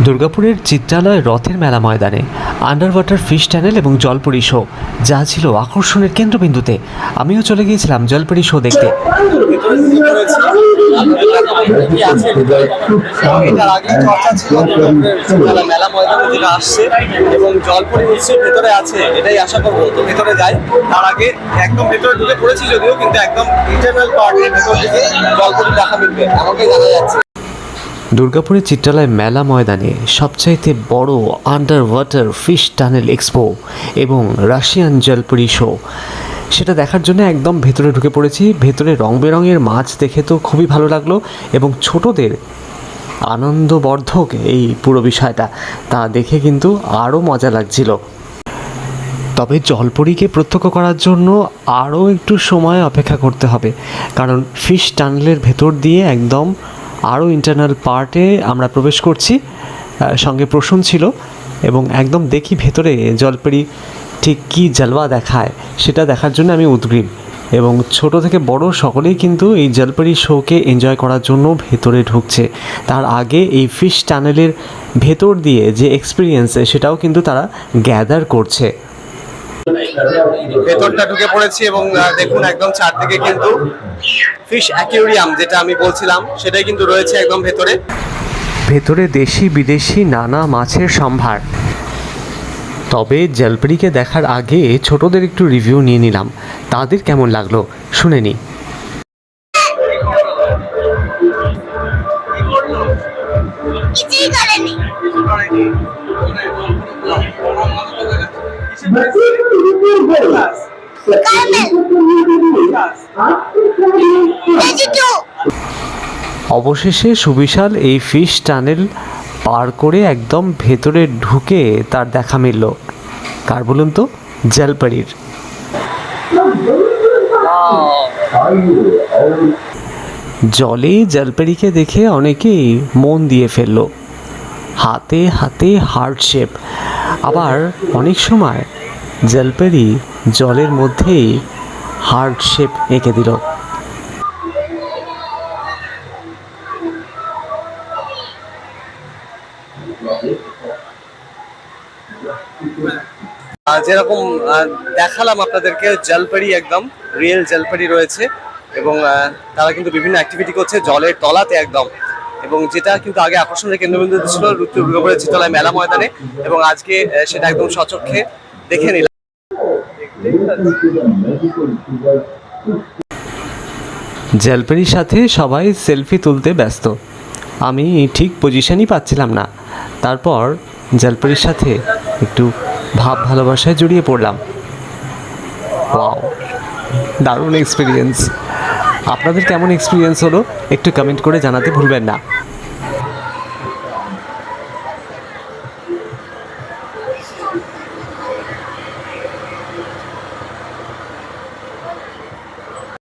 দুর্গাপুরের চিত্রালয় রথের মেলা ময়দানে আন্ডার ওয়াটার ফিশ টানেল এবং জলপরি শো যা ছিল আকর্ষণের কেন্দ্রবিন্দুতে। আমিও চলে গিয়েছিলাম জলপরি শো দেখতে। মেলা ময়দানে যেটা আসছে এবং জলপরি নিশ্চয়ই ভেতরে আছে এটাই আশা করবো। তো ভেতরে যাই, তার আগে একদম ভেতরে ঢুকে পড়েছি যদিও, কিন্তু একদম ইন্টারনাল পার্টের ভেতর থেকে জলপরি দেখা মিলবে এমনটাই জানা যাচ্ছে। দুর্গাপুরের চিত্রালয় মেলা ময়দানে সবচাইতে বড় under water fish tunnel expo এবং রাশিয়ান জলপরি শো, সেটা দেখার জন্য একদম ভেতরে ঢুকে পড়েছি। ভেতরে রং বেরঙের মাছ দেখে তো খুবই ভালো লাগলো এবং ছোটদের আনন্দবর্ধক এই পুরো বিষয়টা, তা দেখে কিন্তু আরও মজা লাগছিল। তবে জলপরীকে প্রত্যক্ষ করার জন্য আরও একটু সময় অপেক্ষা করতে হবে, কারণ ফিশ টানেলের ভেতর দিয়ে একদম আরও ইন্টারনাল পার্টে আমরা প্রবেশ করছি। সঙ্গে প্রসূন ছিল এবং একদম দেখি ভেতরে জলপরি ঠিক কী জলওয়া দেখায় সেটা দেখার জন্য আমি উদগ্রীব। এবং ছোট থেকে বড় সকলেই কিন্তু এই জলপরি শোকে এনজয় করার জন্য ভেতরে ঢুকছে। তার আগে এই ফিশ টানেলের ভেতর দিয়ে যে এক্সপিরিয়েন্স সেটাও কিন্তু তারা গ্যাদার করছে। ভেতরটা ঢুকে পড়েছি এবং দেখুন একদম চারদিকে কিন্তু ফিশ অ্যাকুয়ারিয়াম যেটা আমি বলছিলাম সেটাই কিন্তু রয়েছে একদম ভেতরে। ভেতরে দেশি বিদেশি নানা মাছের সম্ভার। তবে জলপরিকে দেখার আগে ছোটদের একটু রিভিউ নিয়ে নিলাম, তাদের কেমন লাগলো শুনে নি। অবশেষে সুবিশাল এই ফিশ টানেল পার করে একদম ভেতরে ঢুকে তার দেখা মিলল। কার বলুন তো? জলপরির। জলে জলপরিকে দেখে অনেকেই মন দিয়ে ফেলল। হাতে হাতে হার্ট শেপ, আবার অনেক সময় জলপরি জলের মধ্যেই হার্ট শেপ এঁকে দিল। যেরকম দেখালাম আপনাদেরকে, জলপরি একদম রিয়েল জলপরি রয়েছে এবং তারা কিন্তু বিভিন্ন অ্যাক্টিভিটি করছে জলের তলাতে একদম। এবং যেটা কিন্তু আগে আকর্ষণের কেন্দ্রবিন্দু ছিল দুর্গাপুরের চিত্রালয় মেলা ময়দানে, এবং আজকে সেটা একদম সচক্ষে দেখে নিলাম। জলপরির সাথে সবাই সেলফি তুলতে ব্যস্ত, আমি ঠিক পজিশনই পাচ্ছিলাম না। তারপর জলপরির সাথে একটু ভাব ভালোবাসায় জড়িয়ে পড়লাম। ওয়াও, দারুণ এক্সপিরিয়েন্স। আপনাদের কেমন এক্সপিরিয়েন্স হলো একটু কমেন্ট করে জানাতে ভুলবেন না।